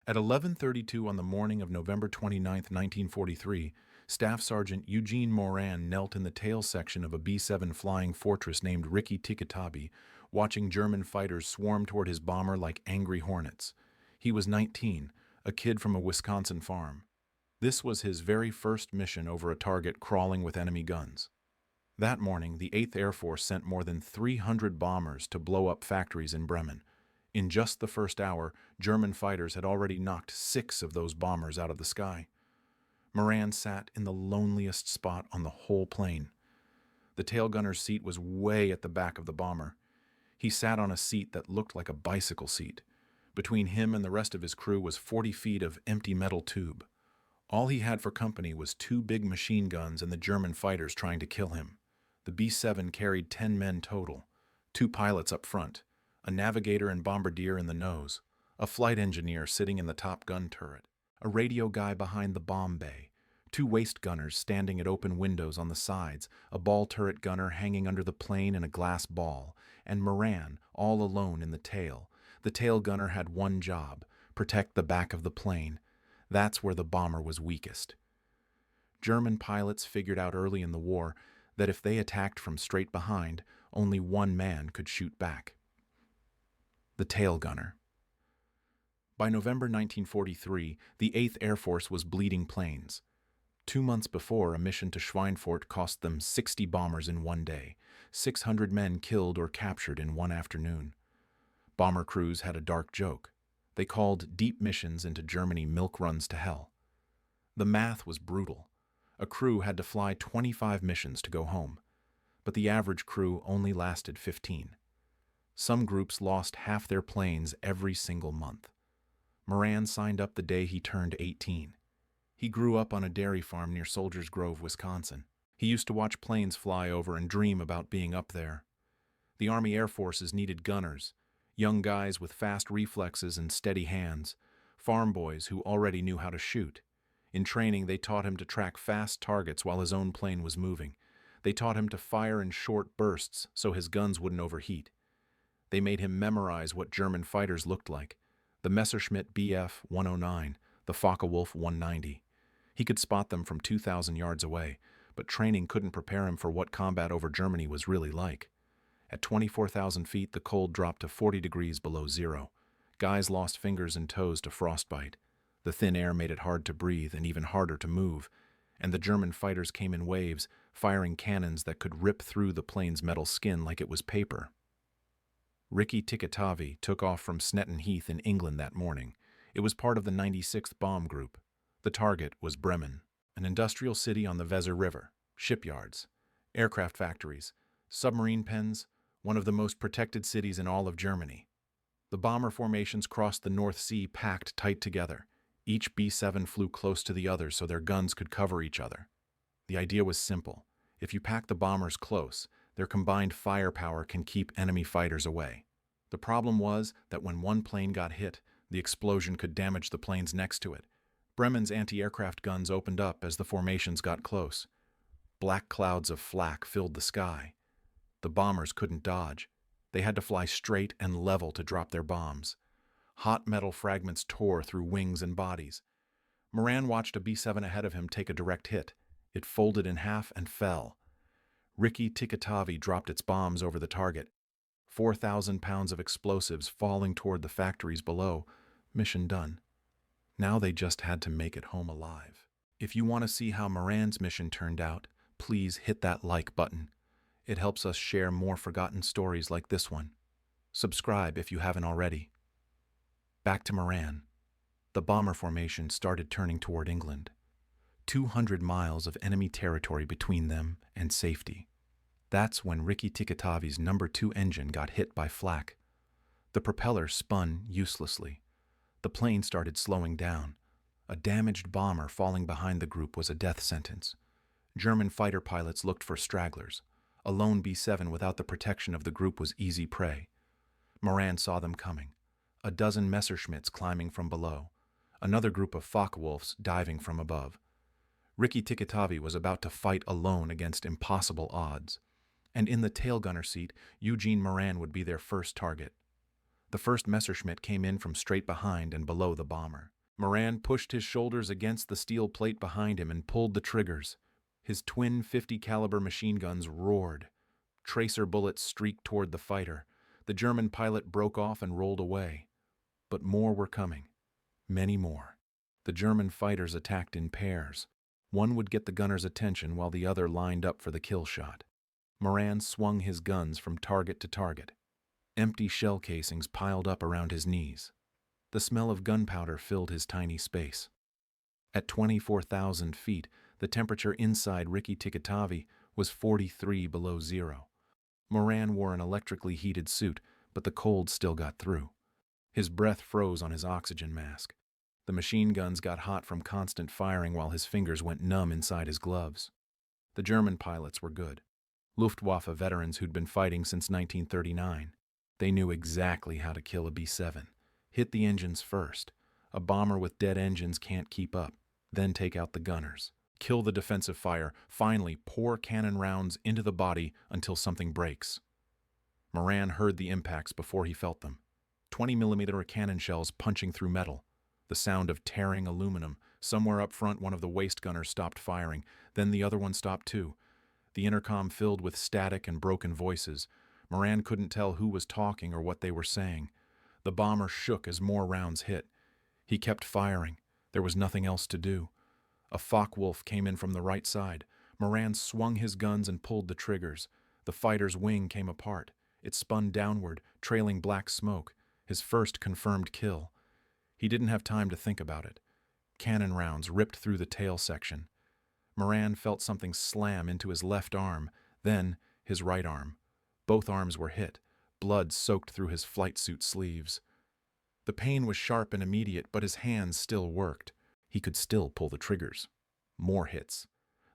At 11:32 on the morning of November 29, 1943, Staff Sergeant Eugene Moran knelt in the tail section of a B-7 Flying Fortress named Rikki-Tikki-Tavi, watching German fighters swarm toward his bomber like angry hornets. He was 19, a kid from a Wisconsin farm. This was his very first mission over a target crawling with enemy guns. That morning, the 8th Air Force sent more than 300 bombers to blow up factories in Bremen. In just the first hour, German fighters had already knocked 6 of those bombers out of the sky. Moran sat in the loneliest spot on the whole plane. The tail gunner's seat was way at the back of the bomber. He sat on a seat that looked like a bicycle seat. Between him and the rest of his crew was 40 feet of empty metal tube. All he had for company was 2 big machine guns and the German fighters trying to kill him. The B-7 carried 10 men total, 2 pilots up front, a navigator and bombardier in the nose, a flight engineer sitting in the top gun turret, a radio guy behind the bomb bay, 2 waist gunners standing at open windows on the sides, a ball turret gunner hanging under the plane in a glass ball, and Moran all alone in the tail. The tail gunner had one job: protect the back of the plane. That's where the bomber was weakest. German pilots figured out early in the war that if they attacked from straight behind, only one man could shoot back: the tail gunner. By November 1943, the 8th Air Force was bleeding planes. 2 months before, a mission to Schweinfurt cost them 60 bombers in one day, 600 men killed or captured in one afternoon. Bomber crews had a dark joke. They called deep missions into Germany milk runs to hell. The math was brutal. A crew had to fly 25 missions to go home, but the average crew only lasted 15. Some groups lost half their planes every single month. Moran signed up the day he turned 18. He grew up on a dairy farm near Soldiers Grove, Wisconsin. He used to watch planes fly over and dream about being up there. The Army Air Forces needed gunners, young guys with fast reflexes and steady hands, farm boys who already knew how to shoot. In training, they taught him to track fast targets while his own plane was moving. They taught him to fire in short bursts so his guns wouldn't overheat. They made him memorize what German fighters looked like: the Messerschmitt Bf 109, the Focke-Wulf 190. He could spot them from 2,000 yards away, but training couldn't prepare him for what combat over Germany was really like. At 24,000 feet, the cold dropped to 40 degrees below zero. Guys lost fingers and toes to frostbite. The thin air made it hard to breathe and even harder to move, and the German fighters came in waves, firing cannons that could rip through the plane's metal skin like it was paper. Rikki-Tikki-Tavi took off from Snetton Heath in England that morning. It was part of the 96th Bomb Group. The target was Bremen, an industrial city on the Weser River, shipyards, aircraft factories, submarine pens, one of the most protected cities in all of Germany. The bomber formations crossed the North Sea packed tight together. Each B-7 flew close to the other so their guns could cover each other. The idea was simple. If you pack the bombers close, their combined firepower can keep enemy fighters away. The problem was that when one plane got hit, the explosion could damage the planes next to it. Bremen's anti-aircraft guns opened up as the formations got close. Black clouds of flak filled the sky. The bombers couldn't dodge. They had to fly straight and level to drop their bombs. Hot metal fragments tore through wings and bodies. Moran watched a B-7 ahead of him take a direct hit. It folded in half and fell. Rikki-Tikki-Tavi dropped its bombs over the target. 4,000 pounds of explosives falling toward the factories below. Mission done. Now they just had to make it home alive. If you want to see how Moran's mission turned out, please hit that like button. It helps us share more forgotten stories like this one. Subscribe if you haven't already. Back to Moran. The bomber formation started turning toward England. 200 miles of enemy territory between them and safety. That's when Rikki-Tikki-Tavi's No. 2 engine got hit by flak. The propeller spun uselessly. The plane started slowing down. A damaged bomber falling behind the group was a death sentence. German fighter pilots looked for stragglers. A lone B-7 without the protection of the group was easy prey. Moran saw them coming. A dozen Messerschmitts climbing from below. Another group of Focke-Wulfs diving from above. Rikki-Tikki-Tavi was about to fight alone against impossible odds. And in the tail gunner seat, Eugene Moran would be their first target. The first Messerschmitt came in from straight behind and below the bomber. Moran pushed his shoulders against the steel plate behind him and pulled the triggers. His twin .50 caliber machine guns roared. Tracer bullets streaked toward the fighter. The German pilot broke off and rolled away. But more were coming. Many more. The German fighters attacked in pairs. One would get the gunner's attention while the other lined up for the kill shot. Moran swung his guns from target to target. Empty shell casings piled up around his knees. The smell of gunpowder filled his tiny space. At 24,000 feet, the temperature inside Ricky Tikatavi was 43 below zero. Moran wore an electrically heated suit, but the cold still got through. His breath froze on his oxygen mask. The machine guns got hot from constant firing while his fingers went numb inside his gloves. The German pilots were good. Luftwaffe veterans who'd been fighting since 1939. They knew exactly how to kill a B-7. Hit the engines first. A bomber with dead engines can't keep up. Then take out the gunners. Kill the defensive fire. Finally, pour cannon rounds into the body until something breaks. Moran heard the impacts before he felt them. 20mm cannon shells punching through metal. The sound of tearing aluminum. Somewhere up front, one of the waist gunners stopped firing. Then the other one stopped too. The intercom filled with static and broken voices. Moran couldn't tell who was talking or what they were saying. The bomber shook as more rounds hit. He kept firing. There was nothing else to do. A Focke-Wulf came in from the right side. Moran swung his guns and pulled the triggers. The fighter's wing came apart. It spun downward, trailing black smoke. His first confirmed kill. He didn't have time to think about it. Cannon rounds ripped through the tail section. Moran felt something slam into his left arm, then his right arm. Both arms were hit. Blood soaked through his flight suit sleeves. The pain was sharp and immediate, but his hands still worked. He could still pull the triggers. More hits.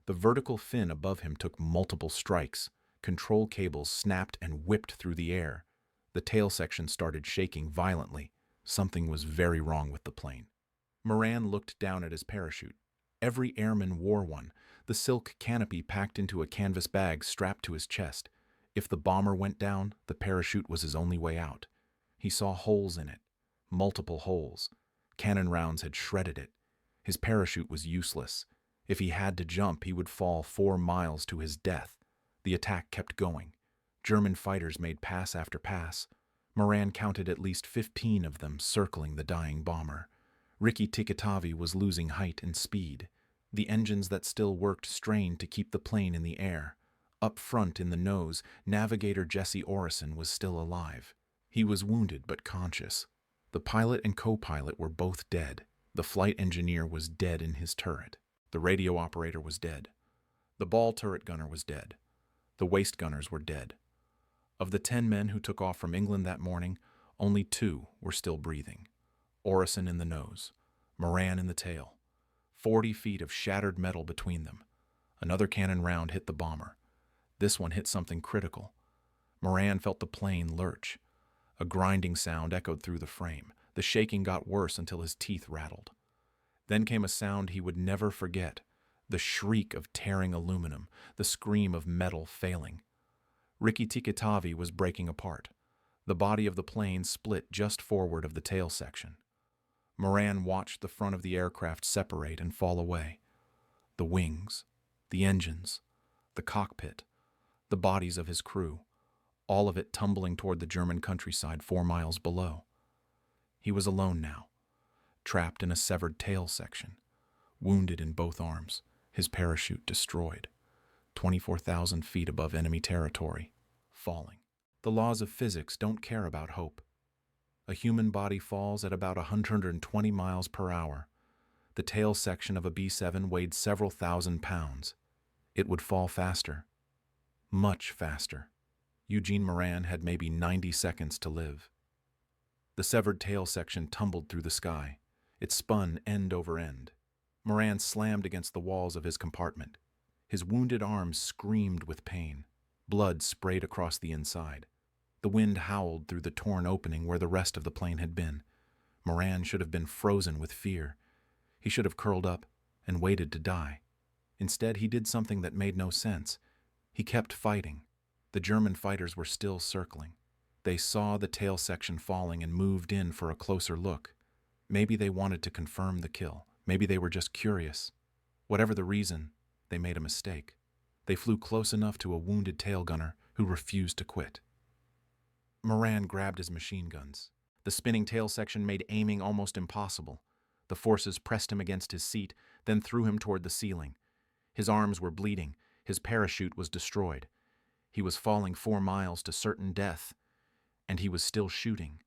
The vertical fin above him took multiple strikes. Control cables snapped and whipped through the air. The tail section started shaking violently. Something was very wrong with the plane. Moran looked down at his parachute. Every airman wore one, the silk canopy packed into a canvas bag strapped to his chest. If the bomber went down, the parachute was his only way out. He saw holes in it. Multiple holes. Cannon rounds had shredded it. His parachute was useless. If he had to jump, he would fall 4 miles to his death. The attack kept going. German fighters made pass after pass. Moran counted at least 15 of them circling the dying bomber. Ricky Tikatavi was losing height and speed. The engines that still worked strained to keep the plane in the air. Up front in the nose, navigator Jesse Orison was still alive. He was wounded but conscious. The pilot and co-pilot were both dead. The flight engineer was dead in his turret. The radio operator was dead. The ball turret gunner was dead. The waist gunners were dead. Of the 10 men who took off from England that morning, only 2 were still breathing. Orison in the nose, Moran in the tail. 40 feet of shattered metal between them. Another cannon round hit the bomber. This one hit something critical. Moran felt the plane lurch. A grinding sound echoed through the frame. The shaking got worse until his teeth rattled. Then came a sound he would never forget. The shriek of tearing aluminum, the scream of metal failing. Ricky Tikatavi was breaking apart. The body of the plane split just forward of the tail section. Moran watched the front of the aircraft separate and fall away. The wings, the engines, the cockpit, the bodies of his crew, all of it tumbling toward the German countryside 4 miles below. He was alone now, trapped in a severed tail section, wounded in both arms, his parachute destroyed, 24,000 feet above enemy territory, falling. The laws of physics don't care about hope. A human body falls at about 120 miles per hour. The tail section of a B-7 weighed several thousand pounds. It would fall faster. Much faster. Eugene Moran had maybe 90 seconds to live. The severed tail section tumbled through the sky. It spun end over end. Moran slammed against the walls of his compartment. His wounded arms screamed with pain. Blood sprayed across the inside. The wind howled through the torn opening where the rest of the plane had been. Moran should have been frozen with fear. He should have curled up and waited to die. Instead, he did something that made no sense. He kept fighting. The German fighters were still circling. They saw the tail section falling and moved in for a closer look. Maybe they wanted to confirm the kill. Maybe they were just curious. Whatever the reason, they made a mistake. They flew close enough to a wounded tail gunner who refused to quit. Moran grabbed his machine guns. The spinning tail section made aiming almost impossible. The forces pressed him against his seat, then threw him toward the ceiling. His arms were bleeding. His parachute was destroyed. He was falling 4 miles to certain death, and he was still shooting.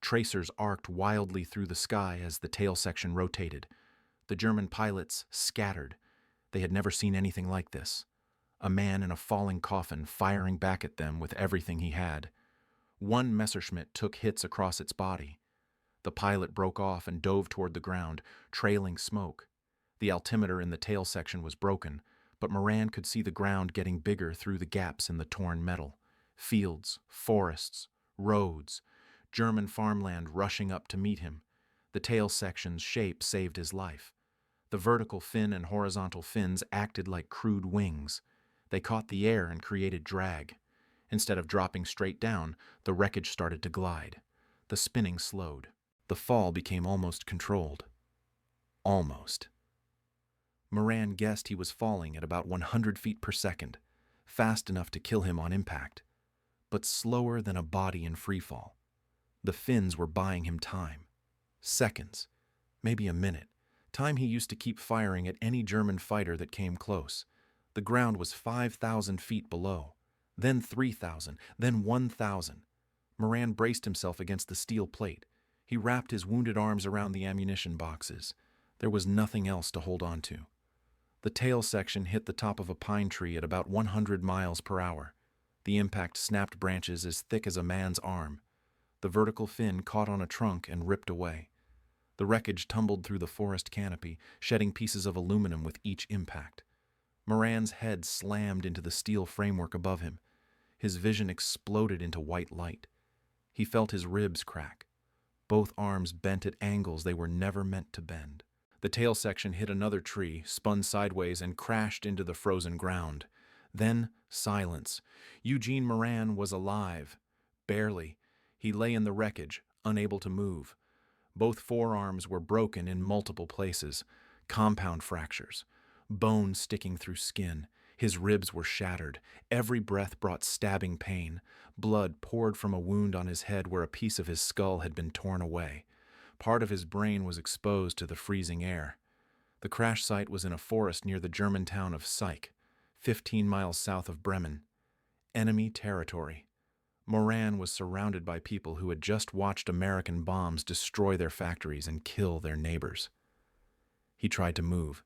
Tracers arced wildly through the sky as the tail section rotated. The German pilots scattered. They had never seen anything like this. A man in a falling coffin firing back at them with everything he had. One Messerschmitt took hits across its body. The pilot broke off and dove toward the ground, trailing smoke. The altimeter in the tail section was broken, but Moran could see the ground getting bigger through the gaps in the torn metal. Fields, forests, roads, German farmland rushing up to meet him. The tail section's shape saved his life. The vertical fin and horizontal fins acted like crude wings. They caught the air and created drag. Instead of dropping straight down, the wreckage started to glide. The spinning slowed. The fall became almost controlled. Almost. Moran guessed he was falling at about 100 feet per second, fast enough to kill him on impact, but slower than a body in freefall. The fins were buying him time. Seconds, maybe a minute, time he used to keep firing at any German fighter that came close. The ground was 5,000 feet below, then 3,000, then 1,000. Moran braced himself against the steel plate. He wrapped his wounded arms around the ammunition boxes. There was nothing else to hold on to. The tail section hit the top of a pine tree at about 100 miles per hour. The impact snapped branches as thick as a man's arm. The vertical fin caught on a trunk and ripped away. The wreckage tumbled through the forest canopy, shedding pieces of aluminum with each impact. Moran's head slammed into the steel framework above him. His vision exploded into white light. He felt his ribs crack. Both arms bent at angles they were never meant to bend. The tail section hit another tree, spun sideways, and crashed into the frozen ground. Then, silence. Eugene Moran was alive. Barely. He lay in the wreckage, unable to move. Both forearms were broken in multiple places, compound fractures, bone sticking through skin. His ribs were shattered. Every breath brought stabbing pain. Blood poured from a wound on his head where a piece of his skull had been torn away. Part of his brain was exposed to the freezing air. The crash site was in a forest near the German town of Syke, 15 miles south of Bremen. Enemy territory. Moran was surrounded by people who had just watched American bombs destroy their factories and kill their neighbors. He tried to move.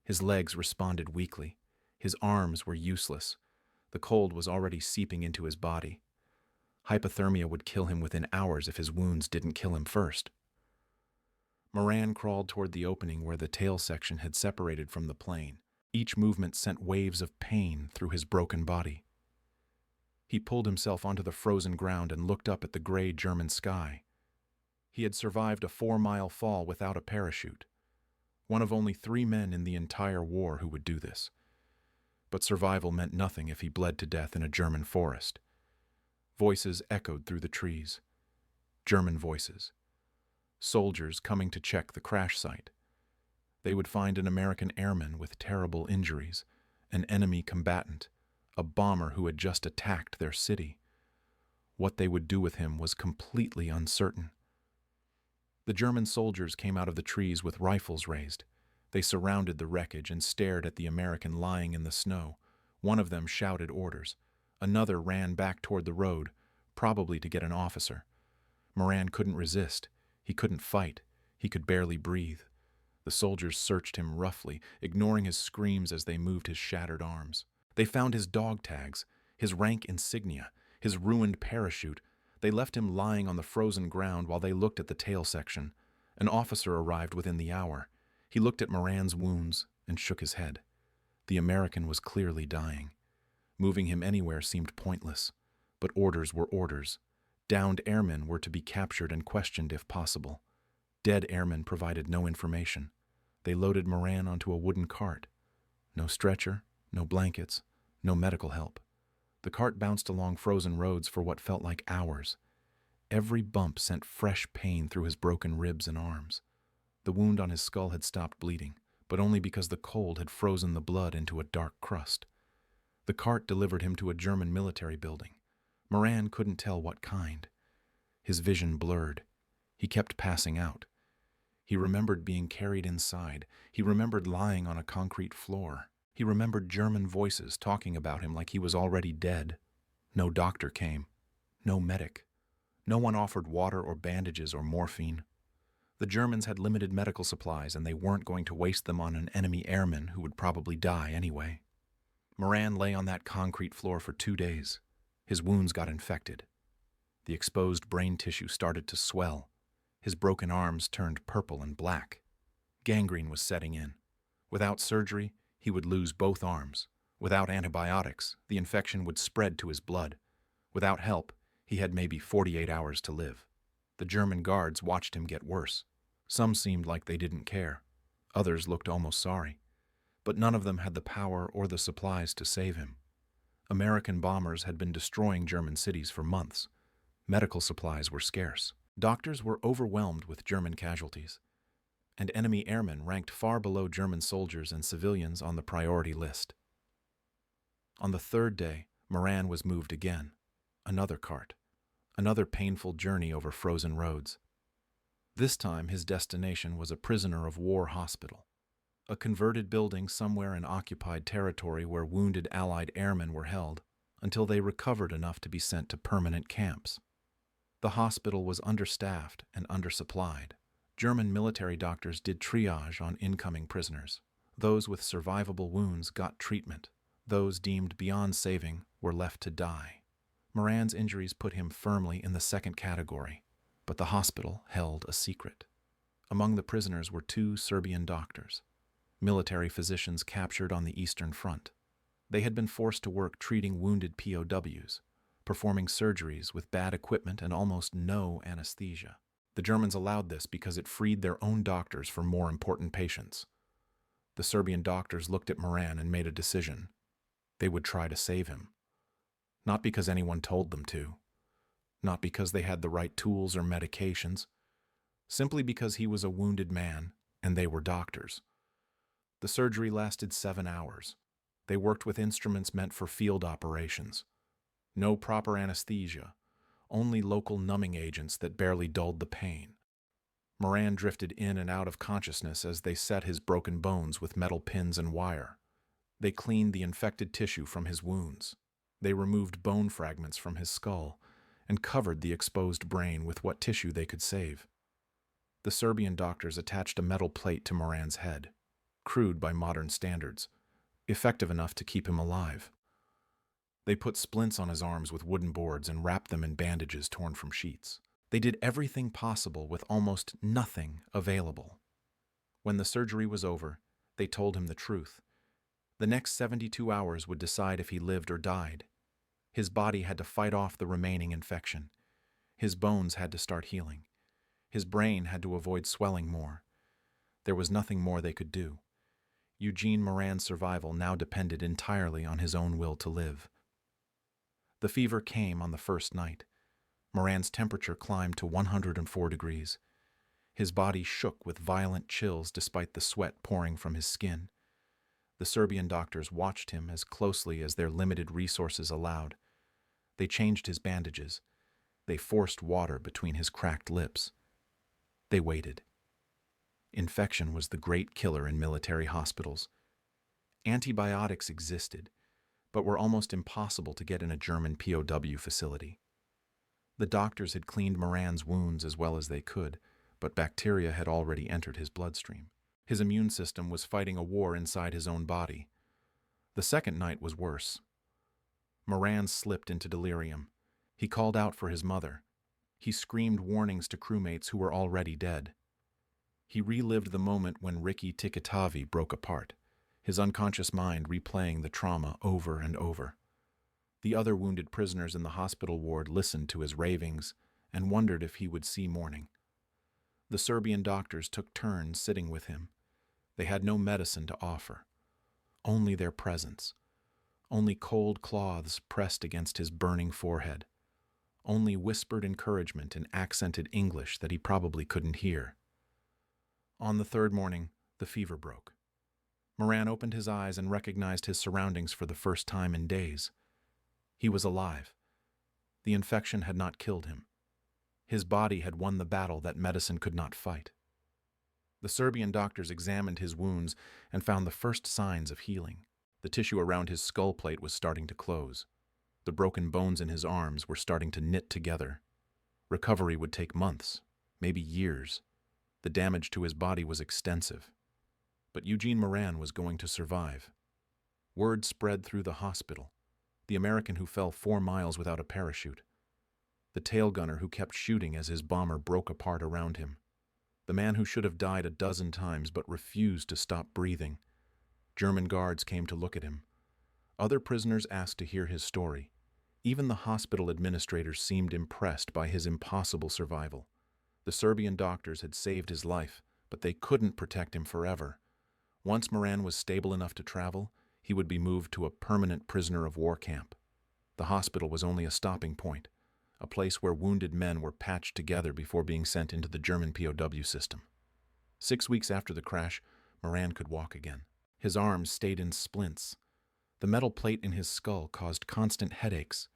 His legs responded weakly. His arms were useless. The cold was already seeping into his body. Hypothermia would kill him within hours if his wounds didn't kill him first. Moran crawled toward the opening where the tail section had separated from the plane. Each movement sent waves of pain through his broken body. He pulled himself onto the frozen ground and looked up at the gray German sky. He had survived a 4-mile fall without a parachute. One of only 3 men in the entire war who would do this. But survival meant nothing if he bled to death in a German forest. Voices echoed through the trees. German voices. Soldiers coming to check the crash site. They would find an American airman with terrible injuries, an enemy combatant, a bomber who had just attacked their city. What they would do with him was completely uncertain. The German soldiers came out of the trees with rifles raised. They surrounded the wreckage and stared at the American lying in the snow. One of them shouted orders. Another ran back toward the road, probably to get an officer. Moran couldn't resist. He couldn't fight. He could barely breathe. The soldiers searched him roughly, ignoring his screams as they moved his shattered arms. They found his dog tags, his rank insignia, his ruined parachute. They left him lying on the frozen ground while they looked at the tail section. An officer arrived within the hour. He looked at Moran's wounds and shook his head. The American was clearly dying. Moving him anywhere seemed pointless, but orders were orders. Downed airmen were to be captured and questioned if possible. Dead airmen provided no information. They loaded Moran onto a wooden cart. No stretcher, no blankets, no medical help. The cart bounced along frozen roads for what felt like hours. Every bump sent fresh pain through his broken ribs and arms. The wound on his skull had stopped bleeding, but only because the cold had frozen the blood into a dark crust. The cart delivered him to a German military building. Moran couldn't tell what kind. His vision blurred. He kept passing out. He remembered being carried inside. He remembered lying on a concrete floor. He remembered German voices talking about him like he was already dead. No doctor came. No medic. No one offered water or bandages or morphine. The Germans had limited medical supplies, and they weren't going to waste them on an enemy airman who would probably die anyway. Moran lay on that concrete floor for 2 days. His wounds got infected. The exposed brain tissue started to swell. His broken arms turned purple and black. Gangrene was setting in. Without surgery, he would lose both arms. Without antibiotics, the infection would spread to his blood. Without help, he had maybe 48 hours to live. The German guards watched him get worse. Some seemed like they didn't care. Others looked almost sorry. But none of them had the power or the supplies to save him. American bombers had been destroying German cities for months. Medical supplies were scarce. Doctors were overwhelmed with German casualties. And enemy airmen ranked far below German soldiers and civilians on the priority list. On the 3rd day, Moran was moved again. Another cart. Another painful journey over frozen roads. This time his destination was a prisoner of war hospital. A converted building somewhere in occupied territory where wounded Allied airmen were held until they recovered enough to be sent to permanent camps. The hospital was understaffed and undersupplied. German military doctors did triage on incoming prisoners. Those with survivable wounds got treatment. Those deemed beyond saving were left to die. Moran's injuries put him firmly in the 2nd category, but the hospital held a secret. Among the prisoners were 2 Serbian doctors, military physicians captured on the Eastern Front. They had been forced to work treating wounded POWs, performing surgeries with bad equipment and almost no anesthesia. The Germans allowed this because it freed their own doctors for more important patients. The Serbian doctors looked at Moran and made a decision. They would try to save him. Not because anyone told them to. Not because they had the right tools or medications. Simply because he was a wounded man and they were doctors. The surgery lasted 7 hours. They worked with instruments meant for field operations. No proper anesthesia. Only local numbing agents that barely dulled the pain. Moran drifted in and out of consciousness as they set his broken bones with metal pins and wire. They cleaned the infected tissue from his wounds. They removed bone fragments from his skull and covered the exposed brain with what tissue they could save. The Serbian doctors attached a metal plate to Moran's head, crude by modern standards, effective enough to keep him alive. They put splints on his arms with wooden boards and wrapped them in bandages torn from sheets. They did everything possible with almost nothing available. When the surgery was over, they told him the truth. The next 72 hours would decide if he lived or died. His body had to fight off the remaining infection. His bones had to start healing. His brain had to avoid swelling more. There was nothing more they could do. Eugene Moran's survival now depended entirely on his own will to live. The fever came on the 1st night. Moran's temperature climbed to 104 degrees. His body shook with violent chills despite the sweat pouring from his skin. The Serbian doctors watched him as closely as their limited resources allowed. They changed his bandages. They forced water between his cracked lips. They waited. Infection was the great killer in military hospitals. Antibiotics existed, but were almost impossible to get in a German POW facility. The doctors had cleaned Moran's wounds as well as they could, but bacteria had already entered his bloodstream. His immune system was fighting a war inside his own body. The 2nd night was worse. Moran slipped into delirium. He called out for his mother. He screamed warnings to crewmates who were already dead. He relived the moment when Ricky Tikatavi broke apart, his unconscious mind replaying the trauma over and over. The other wounded prisoners in the hospital ward listened to his ravings and wondered if he would see morning. The Serbian doctors took turns sitting with him. They had no medicine to offer, only their presence, Only cold cloths pressed against his burning forehead. Only whispered encouragement in accented English that he probably couldn't hear. On the third morning, the fever broke. Moran opened his eyes and recognized his surroundings for the first time in days. He was alive. The infection had not killed him. His body had won the battle that medicine could not fight. The Serbian doctors examined his wounds and found the first signs of healing. The tissue around his skull plate was starting to close. The broken bones in his arms were starting to knit together. Recovery would take months, maybe years. The damage to his body was extensive. But Eugene Moran was going to survive. Word spread through the hospital. The American who fell 4 miles without a parachute. The tail gunner who kept shooting as his bomber broke apart around him. The man who should have died a dozen times but refused to stop breathing. German guards came to look at him. Other prisoners asked to hear his story. Even the hospital administrators seemed impressed by his impossible survival. The Serbian doctors had saved his life, but they couldn't protect him forever. Once Moran was stable enough to travel, he would be moved to a permanent prisoner of war camp. The hospital was only a stopping point, a place where wounded men were patched together before being sent into the German POW system. 6 weeks after the crash, Moran could walk again. His arms stayed in splints. The metal plate in his skull caused constant headaches.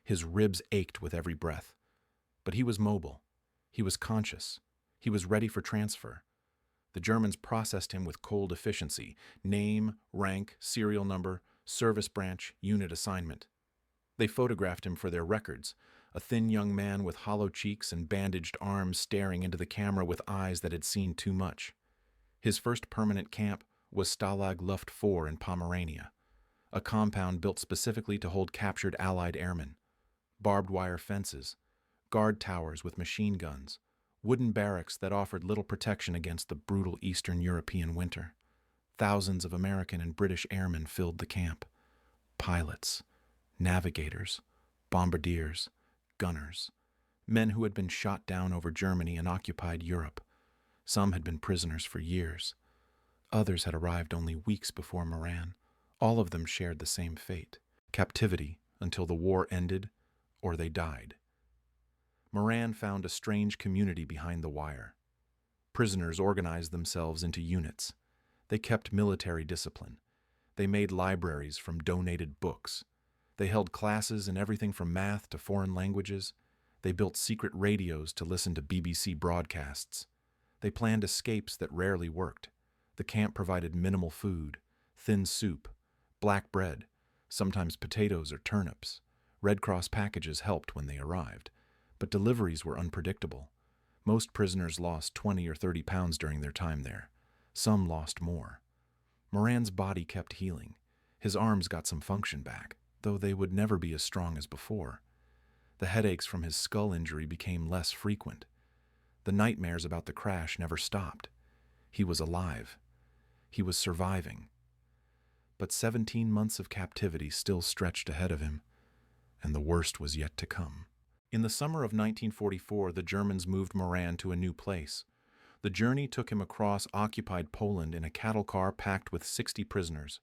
His ribs ached with every breath. But he was mobile. He was conscious. He was ready for transfer. The Germans processed him with cold efficiency: name, rank, serial number, service branch, unit assignment. They photographed him for their records, a thin young man with hollow cheeks and bandaged arms staring into the camera with eyes that had seen too much. His first permanent camp was Stalag Luft 4 in Pomerania, a compound built specifically to hold captured Allied airmen. Barbed wire fences, guard towers with machine guns, wooden barracks that offered little protection against the brutal Eastern European winter. Thousands of American and British airmen filled the camp. Pilots, navigators, bombardiers, gunners, men who had been shot down over Germany and occupied Europe. Some had been prisoners for years. Others had arrived only weeks before Moran. All of them shared the same fate: captivity until the war ended or they died. Moran found a strange community behind the wire. Prisoners organized themselves into units. They kept military discipline. They made libraries from donated books. They held classes in everything from math to foreign languages. They built secret radios to listen to BBC broadcasts. They planned escapes that rarely worked. The camp provided minimal food: thin soup, black bread, sometimes potatoes or turnips. Red Cross packages helped when they arrived, but deliveries were unpredictable. Most prisoners lost 20 or 30 pounds during their time there. Some lost more. Moran's body kept healing. His arms got some function back, though they would never be as strong as before. The headaches from his skull injury became less frequent. The nightmares about the crash never stopped. He was alive. He was surviving. But 17 months of captivity still stretched ahead of him, and the worst was yet to come. In the summer of 1944, the Germans moved Moran to a new place. The journey took him across occupied Poland in a cattle car packed with 60 prisoners.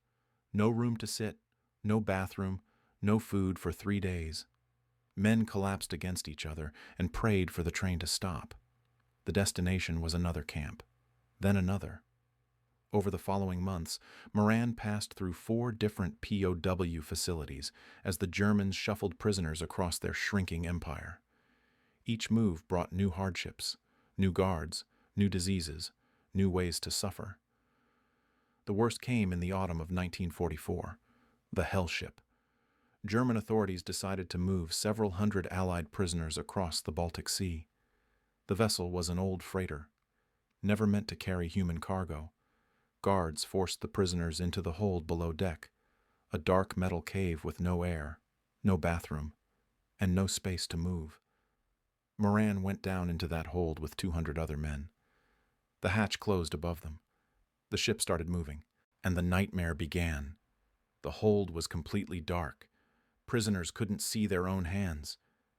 No room to sit, no bathroom, no food for 3 days. Men collapsed against each other and prayed for the train to stop. The destination was another camp, then another. Over the following months, Moran passed through 4 different POW facilities as the Germans shuffled prisoners across their shrinking empire. Each move brought new hardships, new guards, new diseases, new ways to suffer. The worst came in the autumn of 1944, the Hell Ship. German authorities decided to move several hundred Allied prisoners across the Baltic Sea. The vessel was an old freighter, never meant to carry human cargo. Guards forced the prisoners into the hold below deck, a dark metal cave with no air, no bathroom, and no space to move. Moran went down into that hold with 200 other men. The hatch closed above them. The ship started moving, and the nightmare began. The hold was completely dark. Prisoners couldn't see their own hands.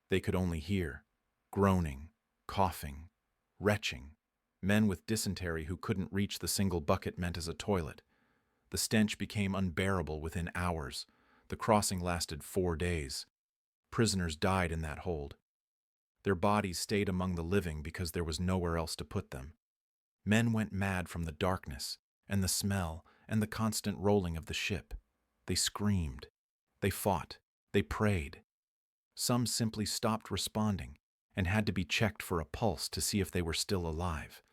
They could only hear groaning, coughing, retching. Men with dysentery who couldn't reach the single bucket meant as a toilet. The stench became unbearable within hours. The crossing lasted 4 days. Prisoners died in that hold. Their bodies stayed among the living because there was nowhere else to put them. Men went mad from the darkness and the smell and the constant rolling of the ship. They screamed. They fought. They prayed. Some simply stopped responding and had to be checked for a pulse to see if they were still alive.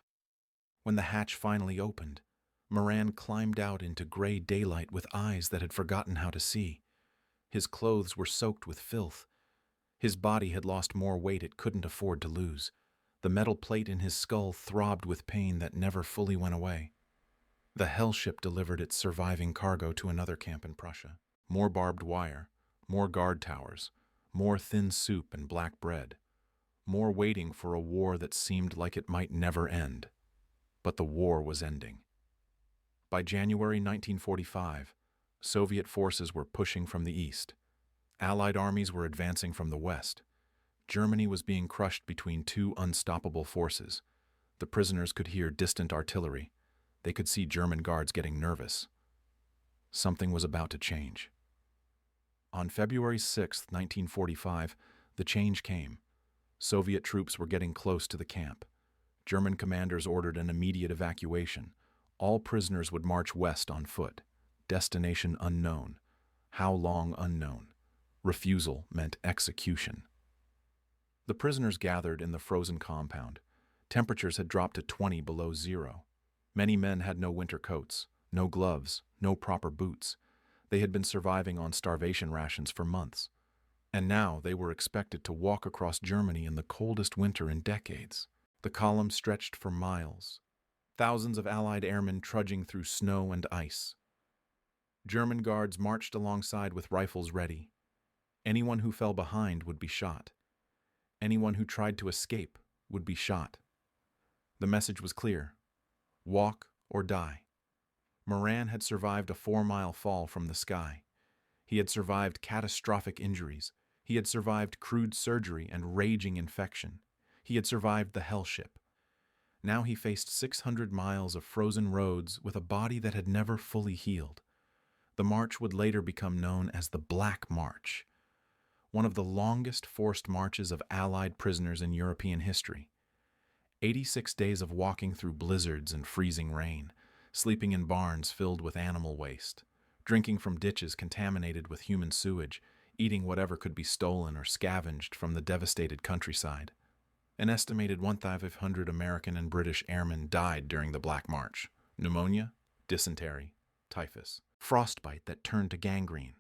When the hatch finally opened, Moran climbed out into gray daylight with eyes that had forgotten how to see. His clothes were soaked with filth. His body had lost more weight it couldn't afford to lose. The metal plate in his skull throbbed with pain that never fully went away. The hell ship delivered its surviving cargo to another camp in Prussia. More barbed wire, more guard towers, more thin soup and black bread, more waiting for a war that seemed like it might never end. But the war was ending. By January 1945, Soviet forces were pushing from the east. Allied armies were advancing from the west. Germany was being crushed between two unstoppable forces. The prisoners could hear distant artillery. They could see German guards getting nervous. Something was about to change. On February 6, 1945, the change came. Soviet troops were getting close to the camp. German commanders ordered an immediate evacuation. All prisoners would march west on foot. Destination unknown. How long unknown. Refusal meant execution. The prisoners gathered in the frozen compound. Temperatures had dropped to 20 below zero. Many men had no winter coats, no gloves, no proper boots. They had been surviving on starvation rations for months. And now they were expected to walk across Germany in the coldest winter in decades. The column stretched for miles. Thousands of Allied airmen trudging through snow and ice. German guards marched alongside with rifles ready. Anyone who fell behind would be shot. Anyone who tried to escape would be shot. The message was clear. Walk or die. Moran had survived a 4-mile fall from the sky. He had survived catastrophic injuries. He had survived crude surgery and raging infection. He had survived the hell ship. Now he faced 600 miles of frozen roads with a body that had never fully healed. The march would later become known as the Black March, one of the longest forced marches of Allied prisoners in European history. 86 days of walking through blizzards and freezing rain, sleeping in barns filled with animal waste, drinking from ditches contaminated with human sewage, eating whatever could be stolen or scavenged from the devastated countryside. An estimated 1,500 American and British airmen died during the Black March. Pneumonia, dysentery, typhus, frostbite that turned to gangrene,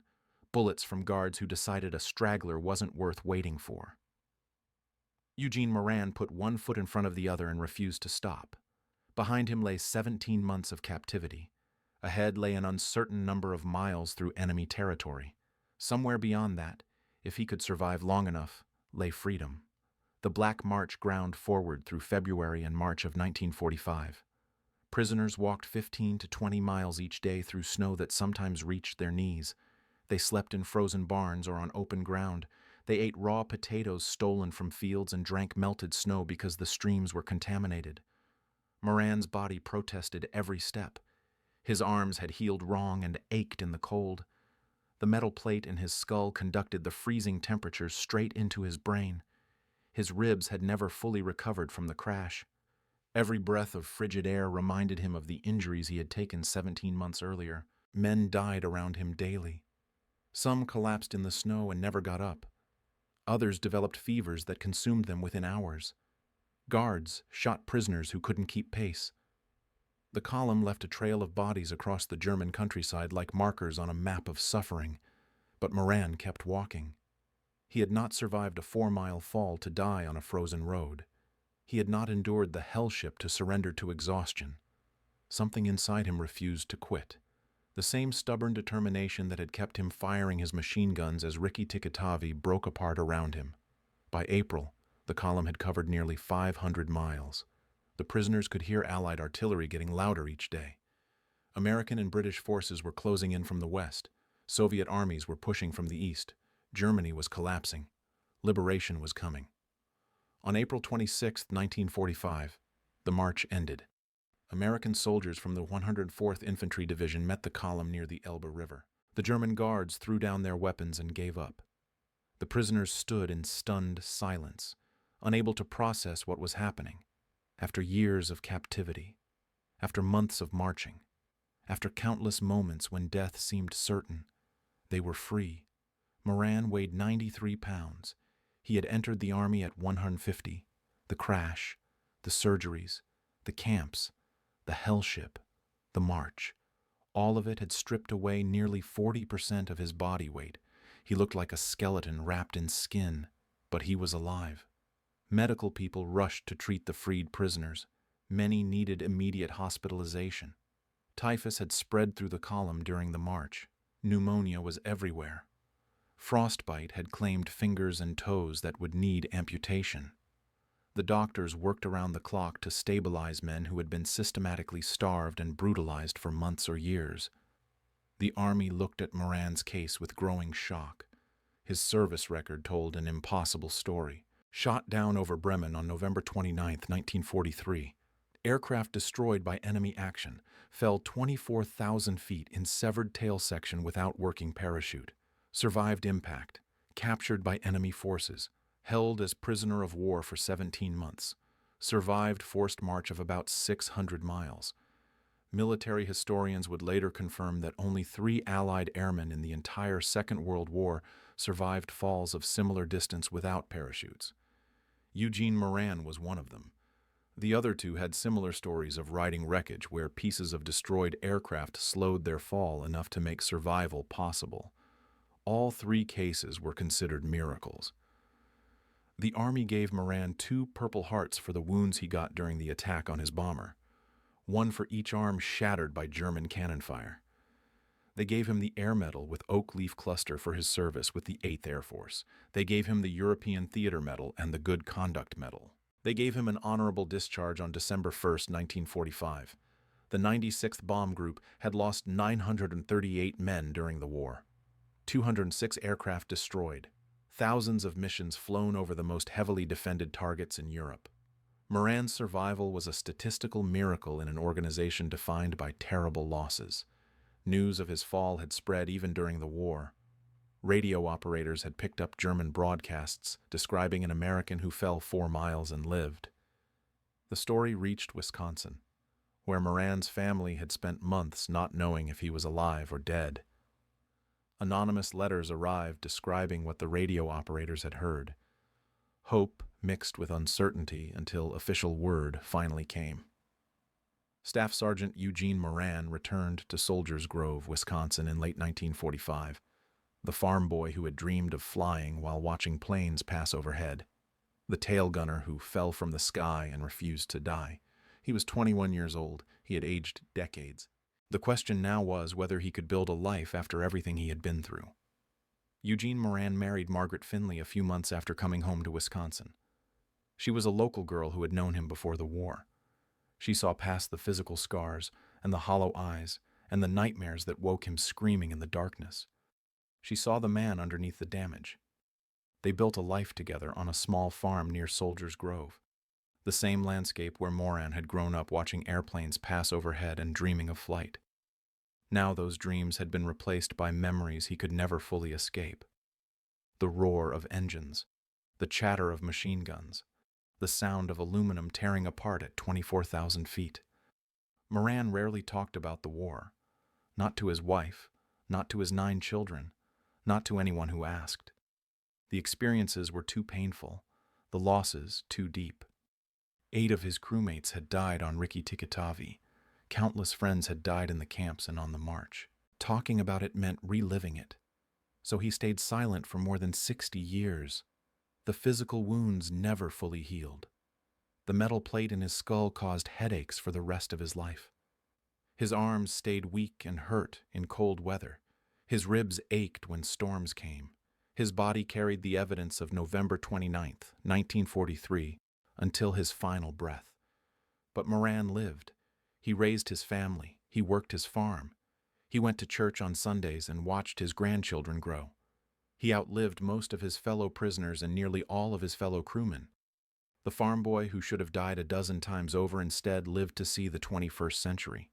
bullets from guards who decided a straggler wasn't worth waiting for. Eugene Moran put one foot in front of the other and refused to stop. Behind him lay 17 months of captivity. Ahead lay an uncertain number of miles through enemy territory. Somewhere beyond that, if he could survive long enough, lay freedom. The Black March ground forward through February and March of 1945. Prisoners walked 15 to 20 miles each day through snow that sometimes reached their knees. They slept in frozen barns or on open ground. They ate raw potatoes stolen from fields and drank melted snow because the streams were contaminated. Moran's body protested every step. His arms had healed wrong and ached in the cold. The metal plate in his skull conducted the freezing temperatures straight into his brain. His ribs had never fully recovered from the crash. Every breath of frigid air reminded him of the injuries he had taken 17 months earlier. Men died around him daily. Some collapsed in the snow and never got up. Others developed fevers that consumed them within hours. Guards shot prisoners who couldn't keep pace. The column left a trail of bodies across the German countryside like markers on a map of suffering, but Moran kept walking. He had not survived a 4-mile fall to die on a frozen road. He had not endured the hell ship to surrender to exhaustion. Something inside him refused to quit. The same stubborn determination that had kept him firing his machine guns as Ricky Tikatavi broke apart around him. By April, the column had covered nearly 500 miles. The prisoners could hear Allied artillery getting louder each day. American and British forces were closing in from the west. Soviet armies were pushing from the east. Germany was collapsing. Liberation was coming. On April 26, 1945, the march ended. American soldiers from the 104th Infantry Division met the column near the Elbe River. The German guards threw down their weapons and gave up. The prisoners stood in stunned silence, unable to process what was happening. After years of captivity, after months of marching, after countless moments when death seemed certain, they were free. Moran weighed 93 pounds. He had entered the army at 150. The crash, the surgeries, the camps, the hell ship, the march. All of it had stripped away nearly 40% of his body weight. He looked like a skeleton wrapped in skin, but he was alive. Medical people rushed to treat the freed prisoners. Many needed immediate hospitalization. Typhus had spread through the column during the march. Pneumonia was everywhere. Frostbite had claimed fingers and toes that would need amputation. The doctors worked around the clock to stabilize men who had been systematically starved and brutalized for months or years. The army looked at Moran's case with growing shock. His service record told an impossible story. Shot down over Bremen on November 29, 1943. Aircraft destroyed by enemy action. Fell 24,000 feet in severed tail section without working parachute. Survived impact. Captured by enemy forces. Held as prisoner of war for 17 months. Survived forced march of about 600 miles. Military historians would later confirm that only 3 Allied airmen in the entire Second World War survived falls of similar distance without parachutes. Eugene Moran was one of them. The other 2 had similar stories of riding wreckage where pieces of destroyed aircraft slowed their fall enough to make survival possible. All 3 cases were considered miracles. The Army gave Moran 2 Purple Hearts for the wounds he got during the attack on his bomber, 1 for each arm shattered by German cannon fire. They gave him the Air Medal with Oak Leaf Cluster for his service with the 8th Air Force. They gave him the European Theater Medal and the Good Conduct Medal. They gave him an honorable discharge on December 1, 1945. The 96th Bomb Group had lost 938 men during the war. 206 aircraft destroyed. Thousands of missions flown over the most heavily defended targets in Europe. Moran's survival was a statistical miracle in an organization defined by terrible losses. News of his fall had spread even during the war. Radio operators had picked up German broadcasts describing an American who fell 4 miles and lived. The story reached Wisconsin, where Moran's family had spent months not knowing if he was alive or dead. Anonymous letters arrived describing what the radio operators had heard. Hope mixed with uncertainty until official word finally came. Staff Sergeant Eugene Moran returned to Soldiers Grove, Wisconsin in late 1945, the farm boy who had dreamed of flying while watching planes pass overhead, the tail gunner who fell from the sky and refused to die. He was 21 years old. He had aged decades. The question now was whether he could build a life after everything he had been through. Eugene Moran married Margaret Finley a few months after coming home to Wisconsin. She was a local girl who had known him before the war. She saw past the physical scars and the hollow eyes and the nightmares that woke him screaming in the darkness. She saw the man underneath the damage. They built a life together on a small farm near Soldiers Grove, the same landscape where Moran had grown up watching airplanes pass overhead and dreaming of flight. Now those dreams had been replaced by memories he could never fully escape. The roar of engines, the chatter of machine guns, the sound of aluminum tearing apart at 24,000 feet. Moran rarely talked about the war, not to his wife, not to his 9 children, not to anyone who asked. The experiences were too painful, the losses too deep. 8 of his crewmates had died on Rikki-Tikki. Countless friends had died in the camps and on the march. Talking about it meant reliving it. So he stayed silent for more than 60 years. The physical wounds never fully healed. The metal plate in his skull caused headaches for the rest of his life. His arms stayed weak and hurt in cold weather. His ribs ached when storms came. His body carried the evidence of November 29th, 1943, until his final breath. But Moran lived. He raised his family. He worked his farm. He went to church on Sundays and watched his grandchildren grow. He outlived most of his fellow prisoners and nearly all of his fellow crewmen. The farm boy who should have died a dozen times over instead lived to see the 21st century.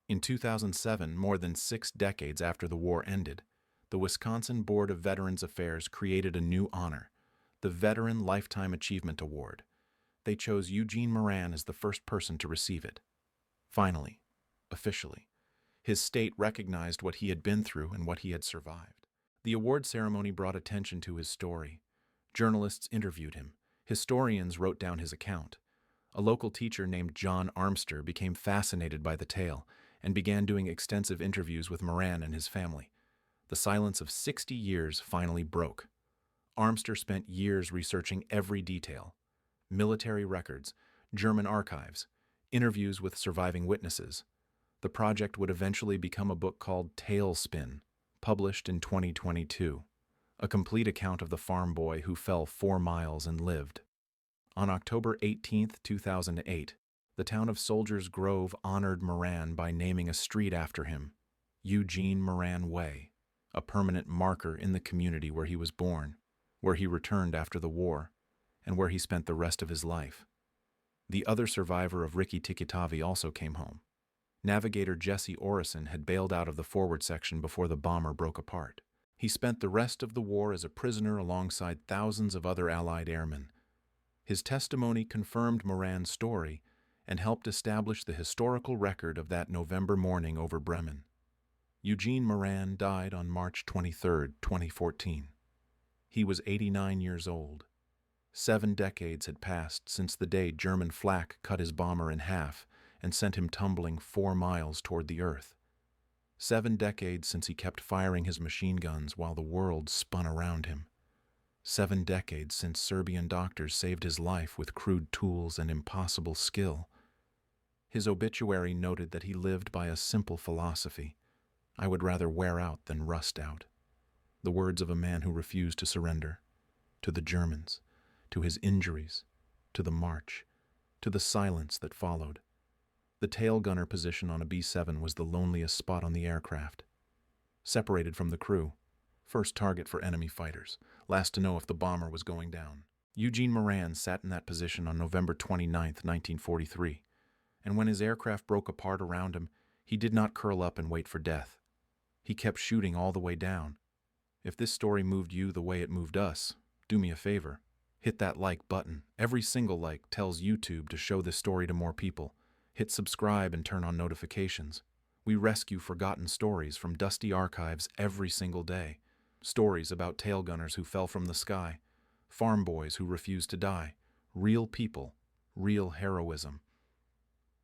In 2007, more than 6 decades after the war ended, the Wisconsin Board of Veterans Affairs created a new honor, the Veteran Lifetime Achievement Award. They chose Eugene Moran as the first person to receive it. Finally, officially, his state recognized what he had been through and what he had survived. The award ceremony brought attention to his story. Journalists interviewed him. Historians wrote down his account. A local teacher named John Armster became fascinated by the tale and began doing extensive interviews with Moran and his family. The silence of 60 years finally broke. Armster spent years researching every detail: military records, German archives, interviews with surviving witnesses. The project would eventually become a book called Tailspin, published in 2022, a complete account of the farm boy who fell 4 miles and lived. On October 18, 2008, the town of Soldiers Grove honored Moran by naming a street after him, Eugene Moran Way, a permanent marker in the community where he was born, where he returned after the war, and where he spent the rest of his life. The other survivor of Ricky Tikitavi also came home. Navigator Jesse Orison had bailed out of the forward section before the bomber broke apart. He spent the rest of the war as a prisoner alongside thousands of other Allied airmen. His testimony confirmed Moran's story and helped establish the historical record of that November morning over Bremen. Eugene Moran died on March 23, 2014. He was 89 years old. 7 decades had passed since the day German flak cut his bomber in half and sent him tumbling 4 miles toward the earth. 7 decades since he kept firing his machine guns while the world spun around him. 7 decades since Serbian doctors saved his life with crude tools and impossible skill. His obituary noted that he lived by a simple philosophy: "I would rather wear out than rust out." The words of a man who refused to surrender. To the Germans, to his injuries, to the march, to the silence that followed. The tail gunner position on a B-7 was the loneliest spot on the aircraft. Separated from the crew, first target for enemy fighters, last to know if the bomber was going down. Eugene Moran sat in that position on November 29, 1943, and when his aircraft broke apart around him, he did not curl up and wait for death. He kept shooting all the way down. If this story moved you the way it moved us, do me a favor. Hit that like button. Every single like tells YouTube to show this story to more people. Hit subscribe and turn on notifications. We rescue forgotten stories from dusty archives every single day. Stories about tail gunners who fell from the sky, farm boys who refused to die, real people, real heroism.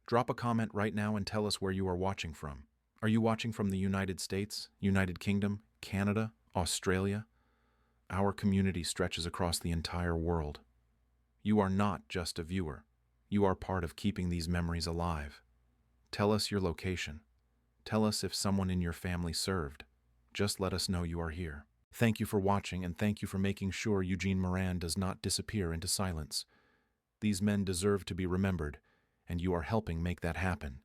Drop a comment right now and tell us where you are watching from. Are you watching from the United States, United Kingdom, Canada, Australia? Our community stretches across the entire world. You are not just a viewer. You are part of keeping these memories alive. Tell us your location. Tell us if someone in your family served. Just let us know you are here. Thank you for watching, and thank you for making sure Eugene Moran does not disappear into silence. These men deserve to be remembered, and you are helping make that happen.